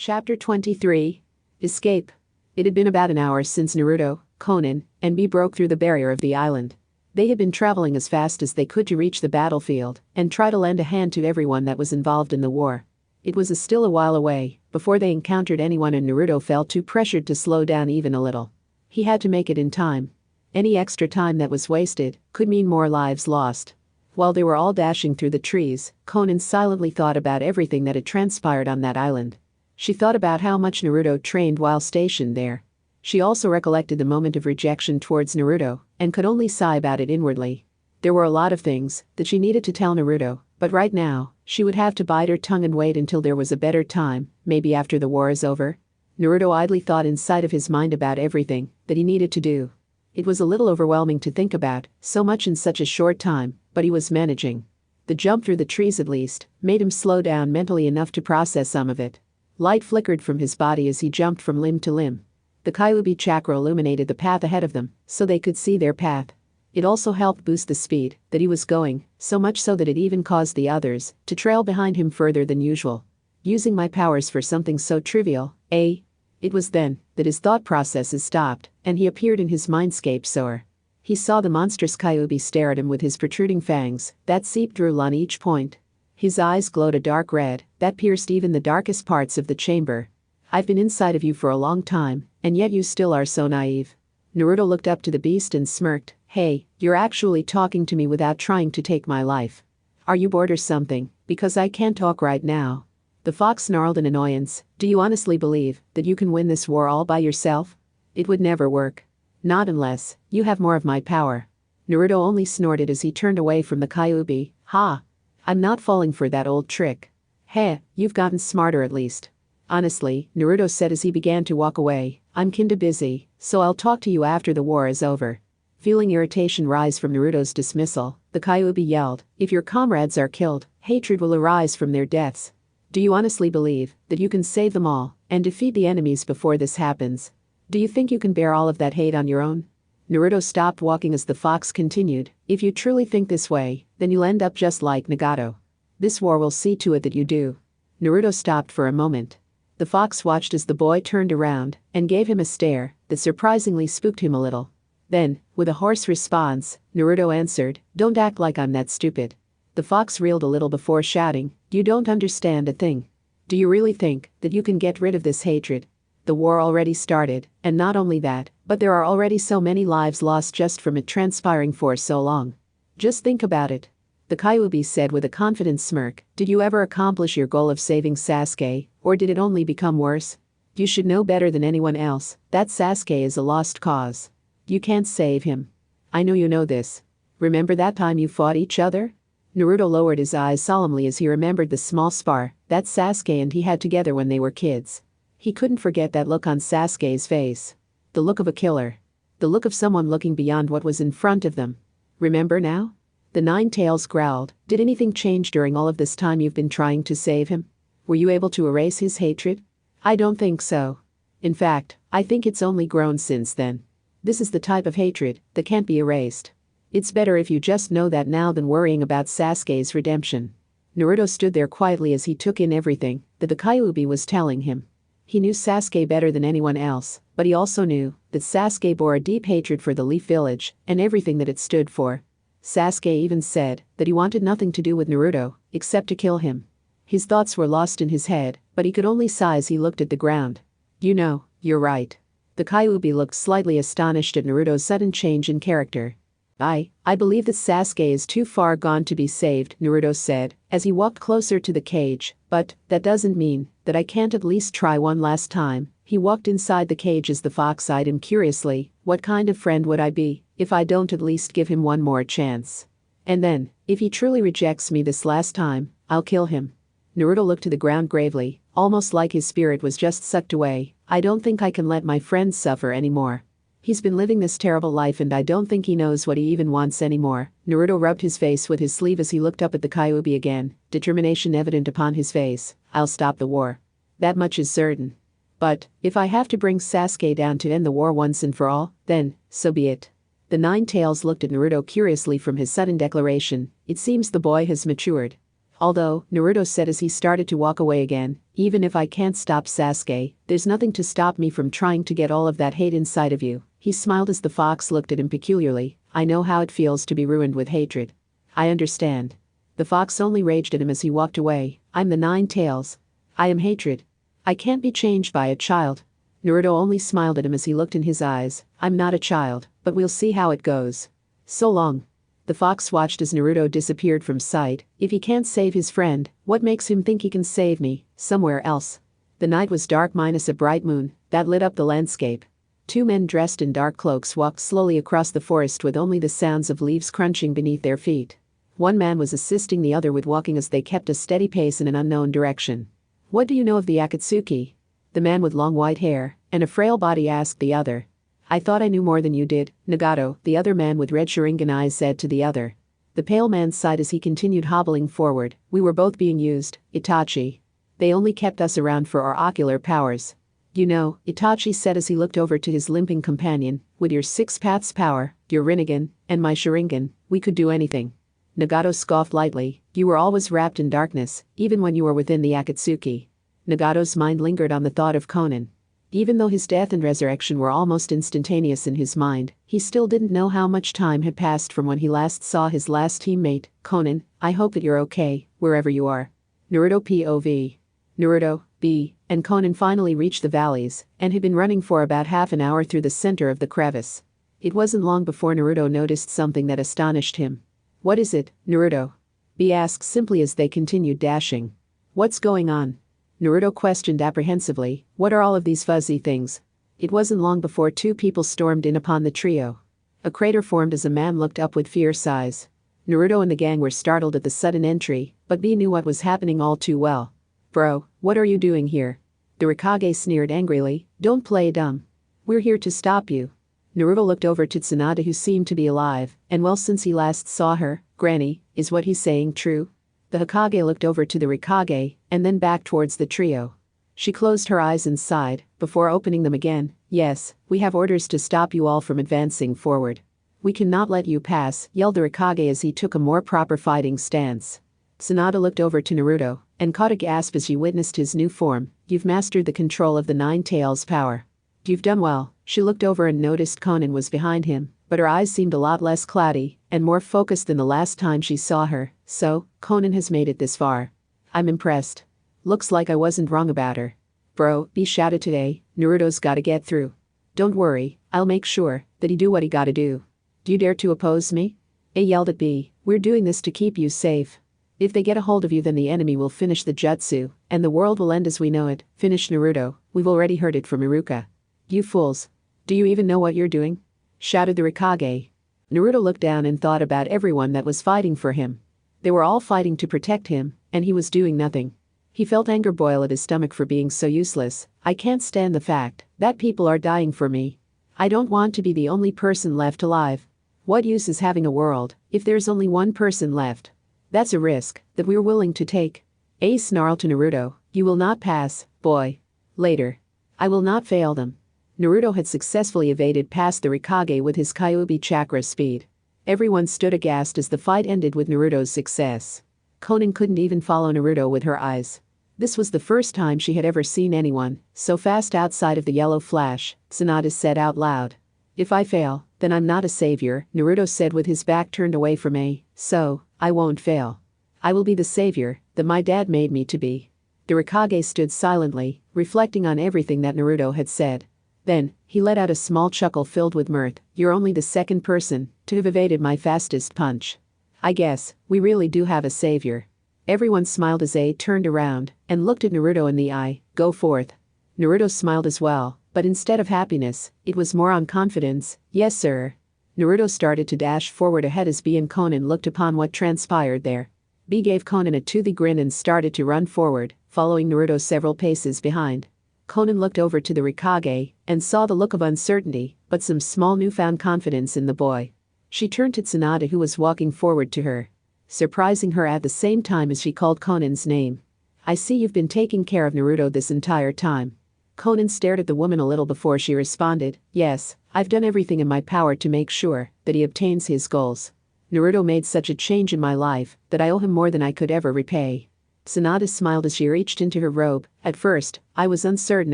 Chapter 23. Escape. It had been about an hour since Naruto, Conan, and B broke through the barrier of the island. They had been traveling as fast as they could to reach the battlefield and try to lend a hand to everyone that was involved in the war. It was still a while away before they encountered anyone, and Naruto felt too pressured to slow down even a little. He had to make it in time. Any extra time that was wasted could mean more lives lost. While they were all dashing through the trees, Conan silently thought about everything that had transpired on that island. She thought about how much Naruto trained while stationed there. She also recollected the moment of rejection towards Naruto and could only sigh about it inwardly. There were a lot of things that she needed to tell Naruto, but right now, she would have to bite her tongue and wait until there was a better time, maybe after the war is over. Naruto idly thought inside of his mind about everything that he needed to do. It was a little overwhelming to think about, so much in such a short time, but he was managing. The jump through the trees at least made him slow down mentally enough to process some of it. Light flickered from his body as he jumped from limb to limb. The Kyuubi chakra illuminated the path ahead of them, so they could see their path. It also helped boost the speed that he was going, so much so that it even caused the others to trail behind him further than usual. Using my powers for something so trivial, eh? It was then that his thought processes stopped, and he appeared in his mindscape soar. He saw the monstrous Kyuubi stare at him with his protruding fangs that seeped through on each point. His eyes glowed a dark red that pierced even the darkest parts of the chamber. I've been inside of you for a long time, and yet you still are so naive. Naruto looked up to the beast and smirked. Hey, you're actually talking to me without trying to take my life. Are you bored or something? Because I can't talk right now. The fox snarled in annoyance. Do you honestly believe that you can win this war all by yourself? It would never work. Not unless you have more of my power. Naruto only snorted as he turned away from the Kyuubi. Ha! I'm not falling for that old trick. Heh, you've gotten smarter at least. Honestly, Naruto said as he began to walk away, I'm kinda busy, so I'll talk to you after the war is over. Feeling irritation rise from Naruto's dismissal, the Kyuubi yelled, if your comrades are killed, hatred will arise from their deaths. Do you honestly believe that you can save them all and defeat the enemies before this happens? Do you think you can bear all of that hate on your own? Naruto stopped walking as the fox continued, if you truly think this way, then you'll end up just like Nagato. This war will see to it that you do. Naruto stopped for a moment. The fox watched as the boy turned around and gave him a stare that surprisingly spooked him a little. Then, with a hoarse response, Naruto answered, don't act like I'm that stupid. The fox reeled a little before shouting, you don't understand a thing. Do you really think that you can get rid of this hatred? The war already started, and not only that, but there are already so many lives lost just from it transpiring for so long. Just think about it. The Kyuubi said with a confident smirk, did you ever accomplish your goal of saving Sasuke, or did it only become worse? You should know better than anyone else that Sasuke is a lost cause. You can't save him. I know you know this. Remember that time you fought each other? Naruto lowered his eyes solemnly as he remembered the small spar that Sasuke and he had together when they were kids. He couldn't forget that look on Sasuke's face. The look of a killer. The look of someone looking beyond what was in front of them. Remember now? The Nine Tails growled, did anything change during all of this time you've been trying to save him? Were you able to erase his hatred? I don't think so. In fact, I think it's only grown since then. This is the type of hatred that can't be erased. It's better if you just know that now than worrying about Sasuke's redemption. Naruto stood there quietly as he took in everything that the Kyuubi was telling him. He knew Sasuke better than anyone else, but he also knew that Sasuke bore a deep hatred for the Leaf Village and everything that it stood for. Sasuke even said that he wanted nothing to do with Naruto except to kill him. His thoughts were lost in his head, but he could only sigh as he looked at the ground. You know, you're right. The Kyuubi looked slightly astonished at Naruto's sudden change in character. I believe that Sasuke is too far gone to be saved, Naruto said, as he walked closer to the cage, but that doesn't mean that I can't at least try one last time. He walked inside the cage as the fox eyed him curiously. What kind of friend would I be if I don't at least give him one more chance? And then, if he truly rejects me this last time, I'll kill him. Naruto looked to the ground gravely, almost like his spirit was just sucked away. I don't think I can let my friend suffer anymore. He's been living this terrible life and I don't think he knows what he even wants anymore. Naruto rubbed his face with his sleeve as he looked up at the Kyuubi again, determination evident upon his face. I'll stop the war. That much is certain. But, if I have to bring Sasuke down to end the war once and for all, then, so be it. The Nine Tails looked at Naruto curiously from his sudden declaration. It seems the boy has matured. Although, Naruto said as he started to walk away again, even if I can't stop Sasuke, there's nothing to stop me from trying to get all of that hate inside of you. He smiled as the fox looked at him peculiarly. I know how it feels to be ruined with hatred. I understand. The fox only raged at him as he walked away. I'm the Nine Tails. I am hatred. I can't be changed by a child. Naruto only smiled at him as he looked in his eyes. I'm not a child, but we'll see how it goes. So long. The fox watched as Naruto disappeared from sight. If he can't save his friend, what makes him think he can save me, somewhere else? The night was dark minus a bright moon that lit up the landscape. Two men dressed in dark cloaks walked slowly across the forest with only the sounds of leaves crunching beneath their feet. One man was assisting the other with walking as they kept a steady pace in an unknown direction. What do you know of the Akatsuki? The man with long white hair and a frail body asked the other. I thought I knew more than you did, Nagato, the other man with red Sharingan eyes said to the other. The pale man sighed as he continued hobbling forward. We were both being used, Itachi. They only kept us around for our ocular powers. You know, Itachi said as he looked over to his limping companion, with your six paths power, your Rinnegan, and my Sharingan, we could do anything. Nagato scoffed lightly. You were always wrapped in darkness, even when you were within the Akatsuki. Nagato's mind lingered on the thought of Konan. Even though his death and resurrection were almost instantaneous in his mind, he still didn't know how much time had passed from when he last saw his last teammate. Konan, I hope that you're okay, wherever you are. Naruto POV. Naruto, B, and Konan finally reached the valleys, and had been running for about half an hour through the center of the crevice. It wasn't long before Naruto noticed something that astonished him. What is it, Naruto? B asked simply as they continued dashing. What's going on? Naruto questioned apprehensively. What are all of these fuzzy things? It wasn't long before two people stormed in upon the trio. A crater formed as a man looked up with fierce eyes. Naruto and the gang were startled at the sudden entry, but B knew what was happening all too well. Bro, what are you doing here? The Hokage sneered angrily. Don't play dumb. We're here to stop you. Naruto looked over to Tsunade, who seemed to be alive, and well, since he last saw her, Granny, is what he's saying true? The Hokage looked over to the Hokage, and then back towards the trio. She closed her eyes and sighed, before opening them again. Yes, we have orders to stop you all from advancing forward. We cannot let you pass, yelled the Hokage as he took a more proper fighting stance. Tsunade looked over to Naruto, and caught a gasp as she witnessed his new form. You've mastered the control of the Nine Tails power. You've done well. She looked over and noticed Konan was behind him, but her eyes seemed a lot less cloudy, and more focused than the last time she saw her. So, Konan has made it this far. I'm impressed. Looks like I wasn't wrong about her. Bro, B shouted today, Naruto's gotta get through. Don't worry, I'll make sure that he do what he gotta do. Do you dare to oppose me? A yelled at B, we're doing this to keep you safe. If they get a hold of you, then the enemy will finish the jutsu, and the world will end as we know it. Finish Naruto, we've already heard it from Iruka. You fools. Do you even know what you're doing? Shouted the Hokage. Naruto looked down and thought about everyone that was fighting for him. They were all fighting to protect him, and he was doing nothing. He felt anger boil at his stomach for being so useless. I can't stand the fact that people are dying for me. I don't want to be the only person left alive. What use is having a world if there's only one person left? That's a risk that we're willing to take. Ace snarled to Naruto, you will not pass, boy. Later. I will not fail them. Naruto had successfully evaded past the Hokage with his Kyuubi chakra speed. Everyone stood aghast as the fight ended with Naruto's success. Konan couldn't even follow Naruto with her eyes. This was the first time she had ever seen anyone so fast outside of the yellow flash. Tsunade said out loud. If I fail, then I'm not a savior, Naruto said with his back turned away from A. So, I won't fail. I will be the savior that my dad made me to be. The Hokage stood silently, reflecting on everything that Naruto had said. Then, he let out a small chuckle filled with mirth. You're only the second person to have evaded my fastest punch. I guess we really do have a savior. Everyone smiled as A turned around and looked at Naruto in the eye. Go forth. Naruto smiled as well, but instead of happiness, it was more on confidence. Yes, sir. Naruto started to dash forward ahead as B and Konan looked upon what transpired there. B gave Konan a toothy grin and started to run forward, following Naruto several paces behind. Konan looked over to the Hokage and saw the look of uncertainty, but some small newfound confidence in the boy. She turned to Tsunade, who was walking forward to her, surprising her at the same time as she called Konan's name. I see you've been taking care of Naruto this entire time. Konan stared at the woman a little before she responded, yes, I've done everything in my power to make sure that he obtains his goals. Naruto made such a change in my life that I owe him more than I could ever repay. Sanada smiled as she reached into her robe. At first, I was uncertain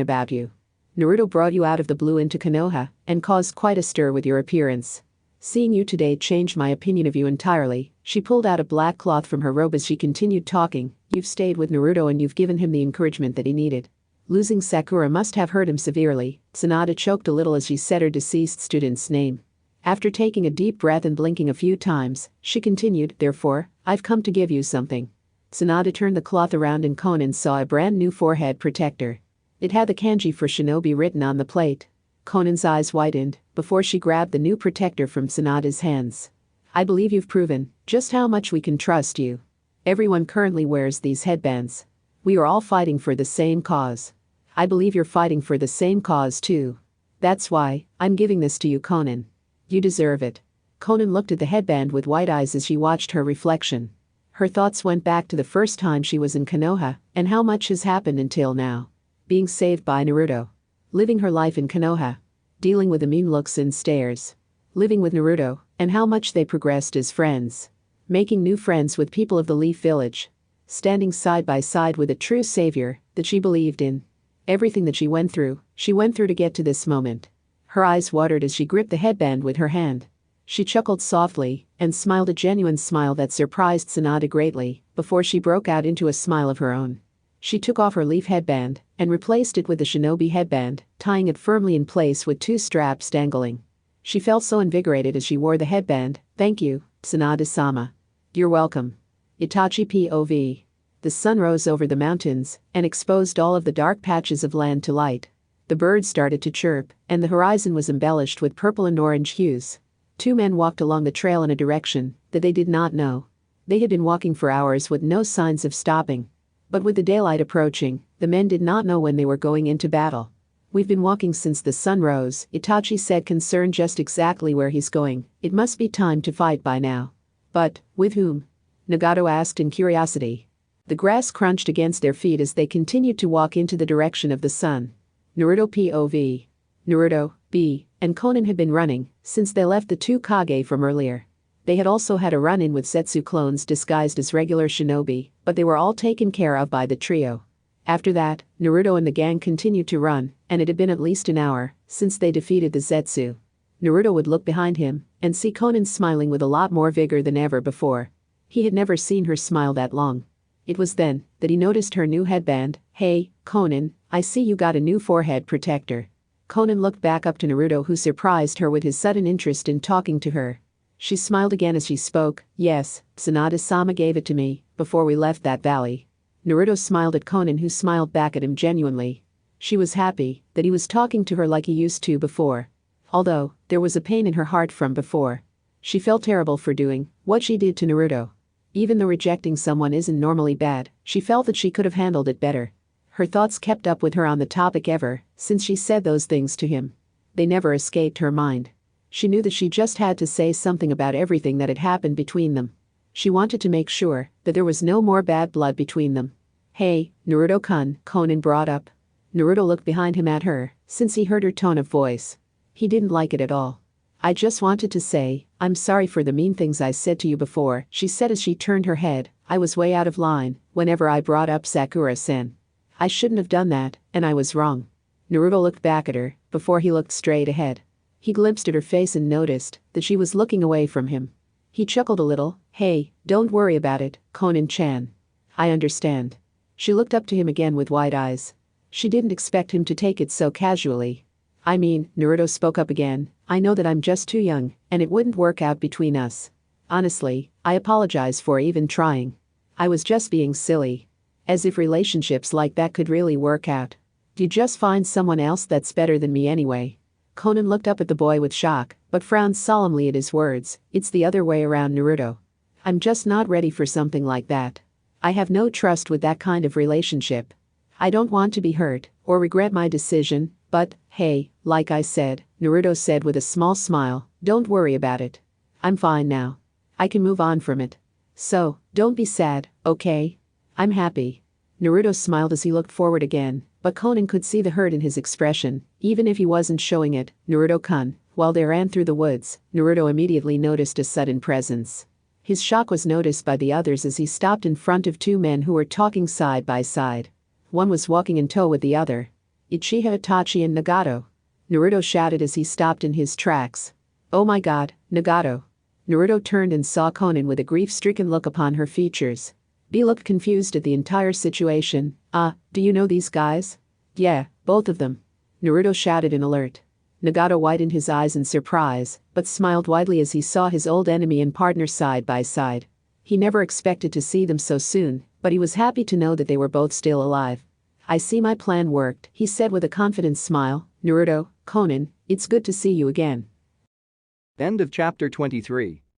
about you. Naruto brought you out of the blue into Konoha and caused quite a stir with your appearance. Seeing you today changed my opinion of you entirely. She pulled out a black cloth from her robe as she continued talking. You've stayed with Naruto and you've given him the encouragement that he needed. Losing Sakura must have hurt him severely. Sanada choked a little as she said her deceased student's name. After taking a deep breath and blinking a few times, she continued, therefore, I've come to give you something. Sanada turned the cloth around and Konan saw a brand new forehead protector. It had the kanji for shinobi written on the plate. Konan's eyes widened before she grabbed the new protector from Sanada's hands. I believe you've proven just how much we can trust you. Everyone currently wears these headbands. We are all fighting for the same cause. I believe you're fighting for the same cause too. That's why I'm giving this to you, Konan. You deserve it. Konan looked at the headband with wide eyes as she watched her reflection. Her thoughts went back to the first time she was in Konoha and how much has happened until now. Being saved by Naruto. Living her life in Konoha. Dealing with the mean looks and stares. Living with Naruto and how much they progressed as friends. Making new friends with people of the Leaf Village. Standing side by side with a true savior that she believed in. Everything that she went through to get to this moment. Her eyes watered as she gripped the headband with her hand. She chuckled softly and smiled a genuine smile that surprised Sanada greatly before she broke out into a smile of her own. She took off her leaf headband and replaced it with the shinobi headband, tying it firmly in place with two straps dangling. She felt so invigorated as she wore the headband. Thank you, Sanada-sama. You're welcome. Itachi POV. The sun rose over the mountains and exposed all of the dark patches of land to light. The birds started to chirp, and the horizon was embellished with purple and orange hues. Two men walked along the trail in a direction that they did not know. They had been walking for hours with no signs of stopping. But with the daylight approaching, the men did not know when they were going into battle. We've been walking since the sun rose, Itachi said, concerned just exactly where he's going. It must be time to fight by now. But, with whom? Nagato asked in curiosity. The grass crunched against their feet as they continued to walk into the direction of the sun. Naruto POV. Naruto, B, and Konan had been running since they left the two Kage from earlier. They had also had a run-in with Zetsu clones disguised as regular shinobi, but they were all taken care of by the trio. After that, Naruto and the gang continued to run, and it had been at least an hour since they defeated the Zetsu. Naruto would look behind him and see Konan smiling with a lot more vigor than ever before. He had never seen her smile that long. It was then that he noticed her new headband. Hey, Konan, I see you got a new forehead protector. Konan looked back up to Naruto, who surprised her with his sudden interest in talking to her. She smiled again as she spoke. Yes, Sanada-sama gave it to me before we left that valley. Naruto smiled at Konan, who smiled back at him genuinely. She was happy that he was talking to her like he used to before. Although, there was a pain in her heart from before. She felt terrible for doing what she did to Naruto. Even though rejecting someone isn't normally bad, she felt that she could have handled it better. Her thoughts kept up with her on the topic ever since she said those things to him. They never escaped her mind. She knew that she just had to say something about everything that had happened between them. She wanted to make sure that there was no more bad blood between them. Hey, Naruto-kun, Konan brought up. Naruto looked behind him at her since he heard her tone of voice. He didn't like it at all. I just wanted to say, I'm sorry for the mean things I said to you before, she said as she turned her head. I was way out of line whenever I brought up Sakura-sen. I shouldn't have done that, and I was wrong. Naruto looked back at her before he looked straight ahead. He glimpsed at her face and noticed that she was looking away from him. He chuckled a little. Hey, don't worry about it, Konan-chan. I understand. She looked up to him again with wide eyes. She didn't expect him to take it so casually. I mean, Naruto spoke up again, I know that I'm just too young, and it wouldn't work out between us. Honestly, I apologize for even trying. I was just being silly. As if relationships like that could really work out. You just find someone else that's better than me anyway. Konan looked up at the boy with shock, but frowned solemnly at his words. It's the other way around, Naruto. I'm just not ready for something like that. I have no trust with that kind of relationship. I don't want to be hurt or regret my decision, but, hey, like I said, Naruto said with a small smile, don't worry about it. I'm fine now. I can move on from it. So, don't be sad, okay? I'm happy. Naruto smiled as he looked forward again, but Konan could see the hurt in his expression, even if he wasn't showing it. Naruto-kun, while they ran through the woods, Naruto immediately noticed a sudden presence. His shock was noticed by the others as he stopped in front of two men who were talking side by side. One was walking in tow with the other. Uchiha Itachi and Nagato. Naruto shouted as he stopped in his tracks. Oh my god, Nagato. Naruto turned and saw Konan with a grief-stricken look upon her features. Bee looked confused at the entire situation. Do you know these guys? Yeah, both of them. Naruto shouted in alert. Nagato widened his eyes in surprise, but smiled widely as he saw his old enemy and partner side by side. He never expected to see them so soon, but he was happy to know that they were both still alive. I see my plan worked, he said with a confident smile. Naruto, Konan, it's good to see you again. End of chapter 23.